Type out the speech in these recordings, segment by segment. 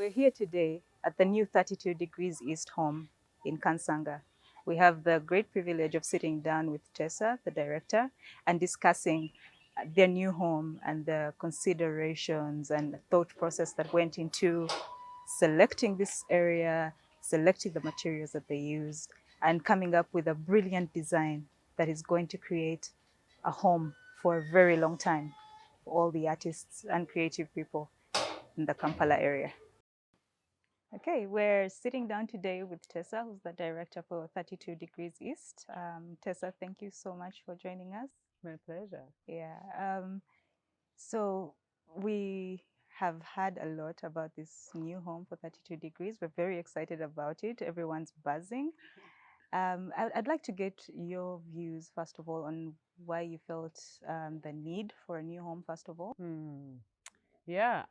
We're here today at the new 32 Degrees East home in Kansanga. We have the great privilege of sitting down with Tessa, the director, and discussing their new home and the considerations and thought process that went into selecting this area, selecting the materials that they used, and coming up with a brilliant design that is going to create a home for a very long time for all the artists and creative people in the Kampala area. Okay, we're sitting down today with Tessa, who's the director for 32 Degrees East. Tessa, thank you so much for joining us. My pleasure. Yeah. So we have heard a lot about this new home for 32 Degrees. We're very excited about it. Everyone's buzzing. I'd like to get your views, first of all, on why you felt the need for a new home, first of all. Yeah,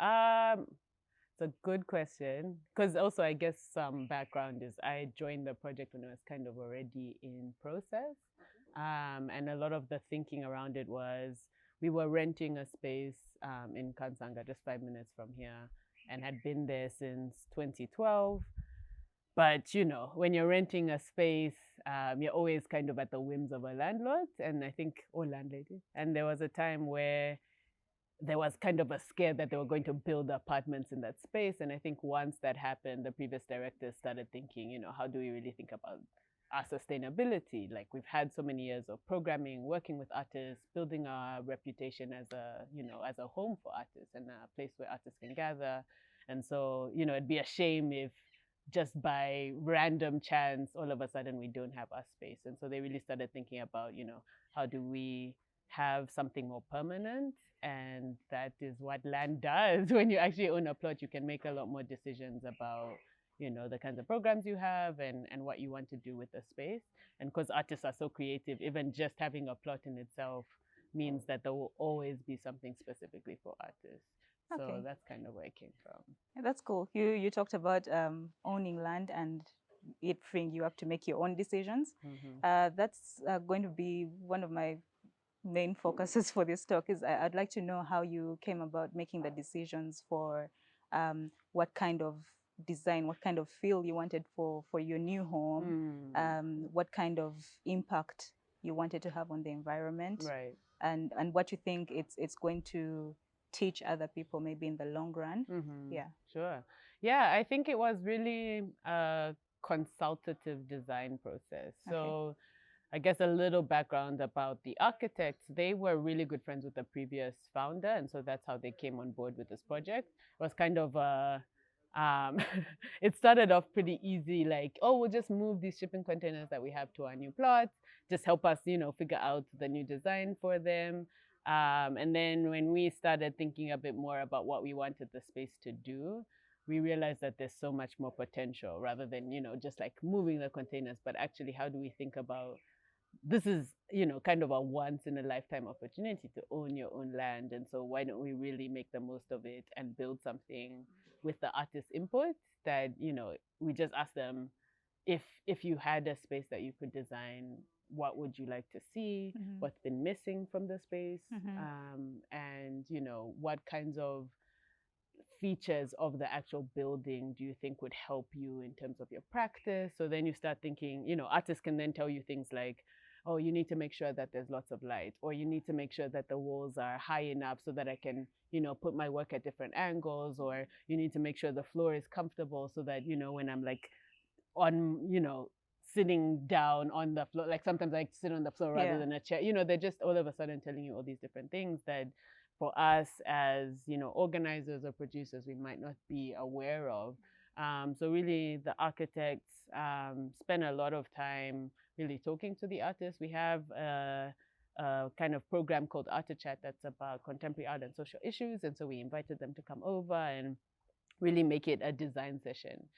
it's a good question. Because also, I guess some background is I joined the project when it was kind of already in process. And a lot of the thinking around it was we were renting a space in Kansanga, just 5 minutes from here, and had been there since 2012. But when you're renting a space, you're always kind of at the whims of a landlord, and I think, or landlady. And there was a time where there was kind of a scare that they were going to build apartments in that space. And I think once that happened, the previous directors started thinking, how do we really think about our sustainability? Like we've had so many years of programming, working with artists, building our reputation as as a home for artists and a place where artists can gather. And so, it'd be a shame if just by random chance, all of a sudden we don't have our space. And so they really started thinking about, how do we have something more permanent? And that is what land does. When you actually own a plot, you can make a lot more decisions about the kinds of programs you have and what you want to do with the space. And because artists are so creative, even just having a plot in itself means that there will always be something specifically for artists. So Okay. that's kind of where it came from. Yeah, that's cool. You talked about owning land and it freeing you up to make your own decisions. That's going to be one of my main focuses for this talk. Is I'd like to know how you came about making the decisions for what kind of design, what kind of feel you wanted for your new home, what kind of impact you wanted to have on the environment, Right. and what you think it's going to teach other people maybe in the long run. Yeah. Sure. Yeah, I think it was really a consultative design process. Okay. So I guess a little background about the architects. They were really good friends with the previous founder, and so that's how they came on board with this project. It was kind of it started off pretty easy, like, oh, we'll just move these shipping containers that we have to our new plot. Just help us, figure out the new design for them. And then when we started thinking a bit more about what we wanted the space to do, we realized that there's so much more potential rather than, just like moving the containers, but actually how do we think about this is kind of a once in a lifetime opportunity to own your own land, and so why don't we really make the most of it and build something with the artist input that we just ask them if you had a space that you could design, what would you like to see, what's been missing from the space, and what kinds of features of the actual building do you think would help you in terms of your practice? So then you start thinking, artists can then tell you things like, oh, you need to make sure that there's lots of light, or you need to make sure that the walls are high enough so that I can, put my work at different angles, or you need to make sure the floor is comfortable so that, when I'm like on, sitting down on the floor, like sometimes I sit on the floor rather than a chair, they're just all of a sudden telling you all these different things that for us as organizers or producers we might not be aware of. So really the architects spend a lot of time really talking to the artists. We have a kind of program called Art to Chat that's about contemporary art and social issues, and so we invited them to come over and really make it a design session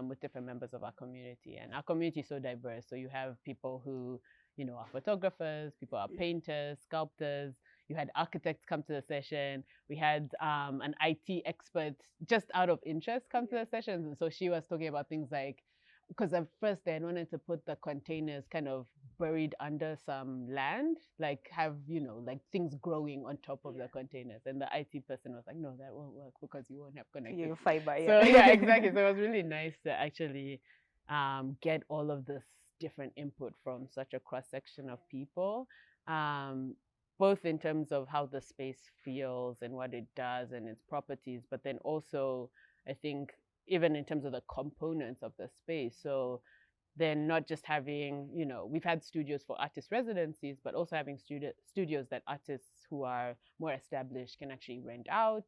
with different members of our community. And our community is so diverse. So you have people who, are photographers, people are painters, sculptors. You had architects come to the session. We had an IT expert just out of interest come to the sessions. And so she was talking about things like, because at first they wanted to put the containers kind of buried under some land, like have, like things growing on top of the containers. And the IT person was like, no, that won't work because you won't have connectivity. Fiber, So yeah, exactly. So it was really nice to actually get all of this different input from such a cross section of people, both in terms of how the space feels and what it does and its properties, but then also I think even in terms of the components of the space. So then not just having, we've had studios for artist residencies, but also having studios that artists who are more established can actually rent out,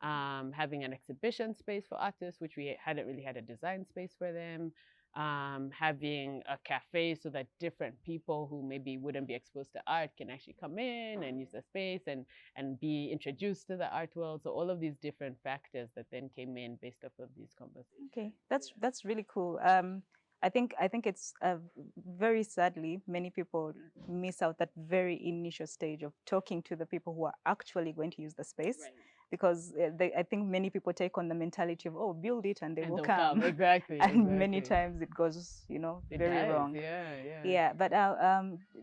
having an exhibition space for artists, which we hadn't really had a design space for them, having a cafe so that different people who maybe wouldn't be exposed to art can actually come in and use the space and be introduced to the art world. So all of these different factors that then came in based off of these conversations. Okay, that's really cool. I think it's very sadly many people miss out that very initial stage of talking to the people who are actually going to use the space. Right. Because I think many people take on the mentality of, oh, build it and they will they'll come. Exactly. And many times it goes, It very does, wrong. Yeah. But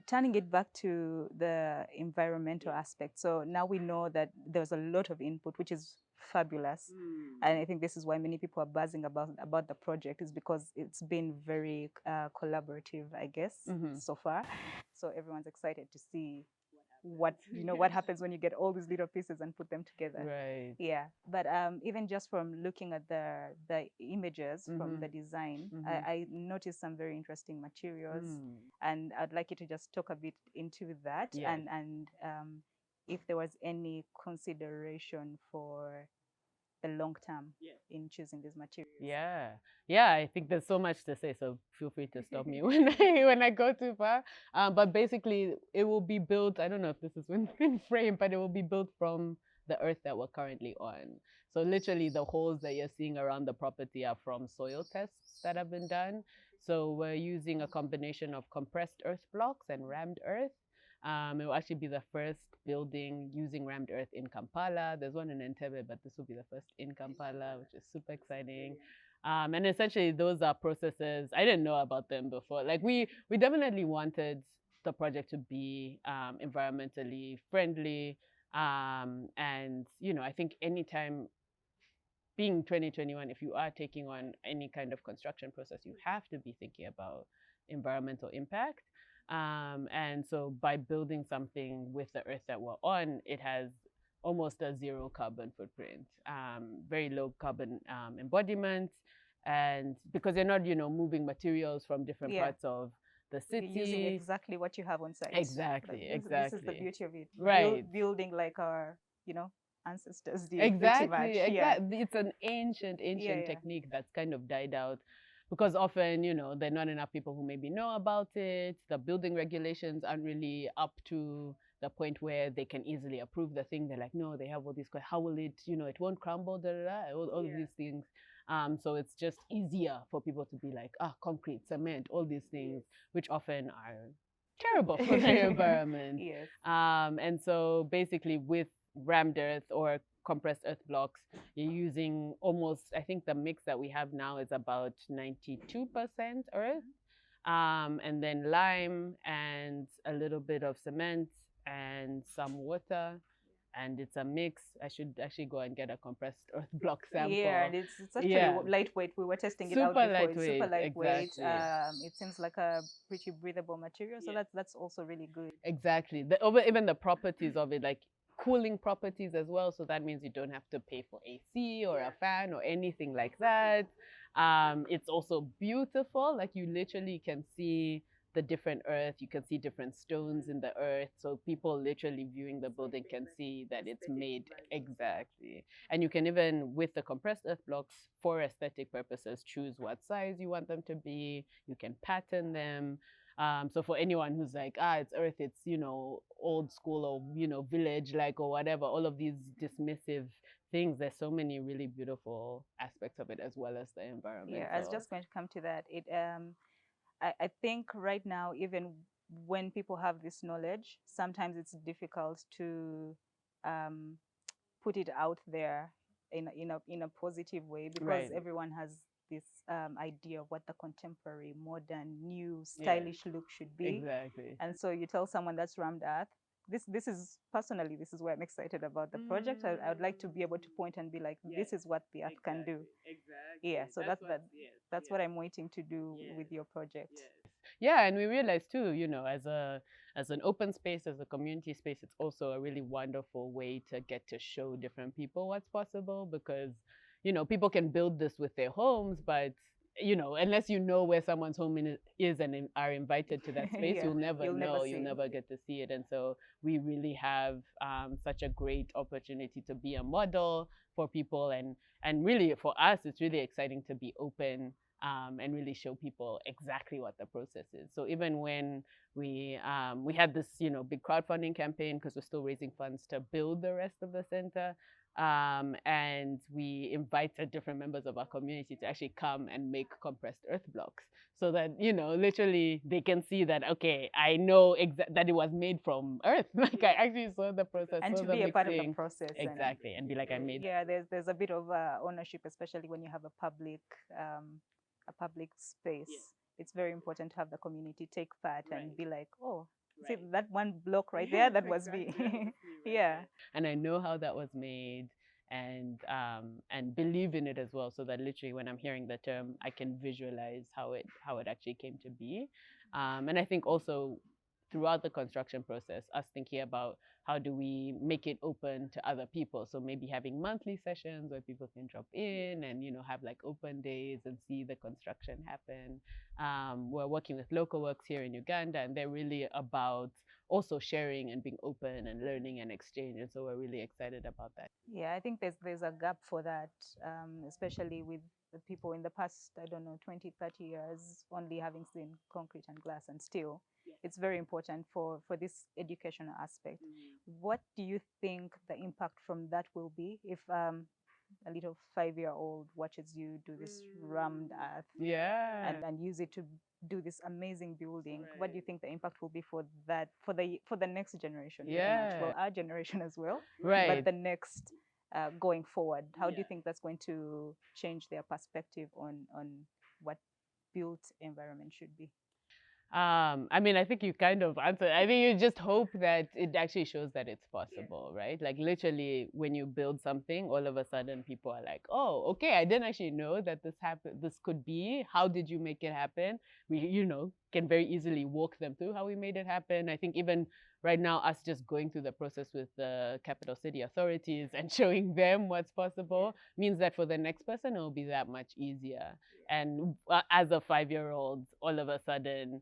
turning it back to the environmental aspect. So now we know that there's a lot of input, which is fabulous. And I think this is why many people are buzzing about the project, is because it's been very collaborative, I guess, so far. So everyone's excited to see what happens when you get all these little pieces and put them together. Right. Yeah. But even just from looking at the images from the design, I noticed some very interesting materials, and I'd like you to just talk a bit into that. Yes. And if there was any consideration for the long term in choosing these materials. Yeah, I think there's so much to say, so feel free to stop me when I go too far. But basically, it will be built. I don't know if this is in frame, but it will be built from the earth that we're currently on. So literally, the holes that you're seeing around the property are from soil tests that have been done. So we're using a combination of compressed earth blocks and rammed earth. It will actually be the first building using rammed earth in Kampala. There's one in Entebbe, but this will be the first in Kampala, which is super exciting. And essentially, those are processes I didn't know about them before. Like we definitely wanted the project to be environmentally friendly, and I think anytime, being 2021, if you are taking on any kind of construction process, you have to be thinking about environmental impact. And so by building something with the earth that we're on, it has almost a zero carbon footprint, very low carbon embodiment. And because you're not, moving materials from different parts of the city. You're using exactly what you have on site. Exactly. This is the beauty of it. Right. Building like our, ancestors did. Exactly. It's an ancient technique that's kind of died out, because often, there are not enough people who maybe know about it. The building regulations aren't really up to the point where they can easily approve the thing. They're like, no, they have all these, how will it, it won't crumble, all of these things. So it's just easier for people to be like, concrete, cement, all these things, which often are terrible for the environment. Yes. And so basically with rammed earth or compressed earth blocks, you're using almost, I think the mix that we have now is about 92% earth, and then lime and a little bit of cement and some water. And it's a mix. I should actually go and get a compressed earth block sample. Yeah, and it's actually lightweight. We were testing it out before. It's super lightweight. Exactly. It seems like a pretty breathable material. So that's also really good. Exactly. Even the properties of it, like cooling properties as well. So that means you don't have to pay for AC or a fan or anything like that. It's also beautiful. Like you literally can see the different earth, you can see different stones in the earth. So people literally viewing the building can see that it's made exactly. And you can even, with the compressed earth blocks, for aesthetic purposes, choose what size you want them to be. You can pattern them. So for anyone who's like, it's earth, it's, old school or, village like or whatever, all of these dismissive things, there's so many really beautiful aspects of it, as well as the environment. Yeah, I was just going to come to that. I think right now, even when people have this knowledge, sometimes it's difficult to put it out there in a positive way, because everyone has this idea of what the contemporary, modern, new, stylish look should be. Exactly. And so you tell someone that's rammed earth. This is personally, this is why I'm excited about the project. I would like to be able to point and be like, this is what the earth can do. Exactly. Yeah, so that's what I'm waiting to do with your project. Yeah, and we realized too, as an open space, as a community space, it's also a really wonderful way to get to show different people what's possible, because people can build this with their homes, but unless you know where someone's home is and are invited to that space, Yeah, you'll never you'll never know, see you'll it. never get to see it. And so we really have such a great opportunity to be a model for people, and really for us, it's really exciting to be open and really show people exactly what the process is. So even when we had this big crowdfunding campaign, because we're still raising funds to build the rest of the center, and we invited different members of our community to actually come and make compressed earth blocks, so that literally they can see that, okay, I know that it was made from earth. Like I actually saw the process, And saw to the be a part of the mixing. process. Exactly, and be like, I made. Yeah, there's a bit of ownership, especially when you have a public space. It's very important to have the community take part and be like, oh, see that one block right there, that was me. Yeah. And I know how that was made, and believe in it as well, so that literally when I'm hearing the term, I can visualize how it actually came to be. And I think also throughout the construction process, us thinking about how do we make it open to other people. So maybe having monthly sessions where people can drop in and have like open days and see the construction happen. We're working with Local Works here in Uganda, and they're really about also sharing and being open and learning and exchange. And so we're really excited about that. Yeah, I think there's a gap for that, especially with the people in the past, I don't know, 20, 30 years, only having seen concrete and glass and steel. It's very important for this educational aspect. What do you think the impact from that will be if a little 5-year-old watches you do this rammed earth and use it to do this amazing building? What do you think the impact will be for that, for the next generation? Well, our generation as well, but the next going forward, how do you think that's going to change their perspective on what built environment should be? I mean, I think you kind of answered. I think you just hope that it actually shows that it's possible, right? Like literally, when you build something, all of a sudden people are like, "Oh, okay, I didn't actually know that this happened. This could be. How did you make it happen?" We, can very easily walk them through how we made it happen. I think even right now, us just going through the process with the capital city authorities and showing them what's possible means that for the next person, it will be that much easier. And as a 5-year-old, all of a sudden,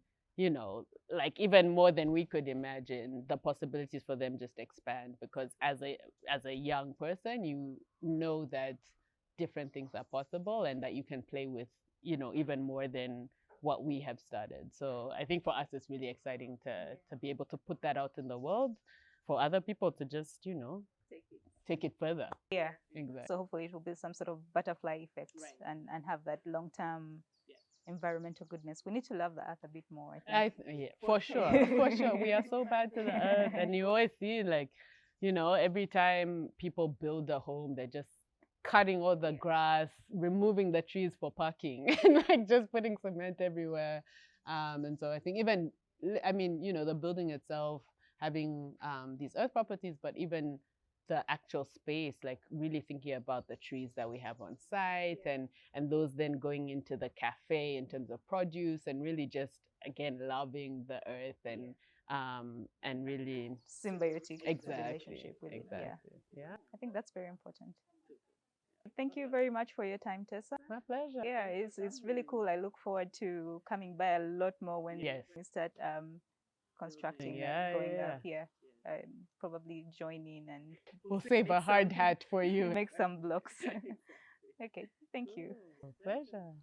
like even more than we could imagine, the possibilities for them just expand, because as a young person, you know that different things are possible and that you can play with, even more than what we have started. So I think for us, it's really exciting to be able to put that out in the world for other people to just, take it further. Yeah. Exactly. So hopefully it will be some sort of butterfly effect, and have that long-term environmental goodness. We need to love the earth a bit more, I think. Yeah, for sure, for sure. We are so bad to the earth, and you always see like, every time people build a home, they're just cutting all the grass, removing the trees for parking, and like just putting cement everywhere. And so I think even, I mean, the building itself having these earth properties, but even the actual space, like really thinking about the trees that we have on site, and those then going into the cafe in terms of produce, and really just again loving the earth, and really Symbiotic relationship with it. Yeah. I think that's very important. Thank you very much for your time, Tessa. My pleasure. Yeah, it's really cool. I look forward to coming by a lot more when we start constructing and going up here. Probably join in, and we'll save a hard hat for you. Make some blocks. Okay, thank you. My pleasure.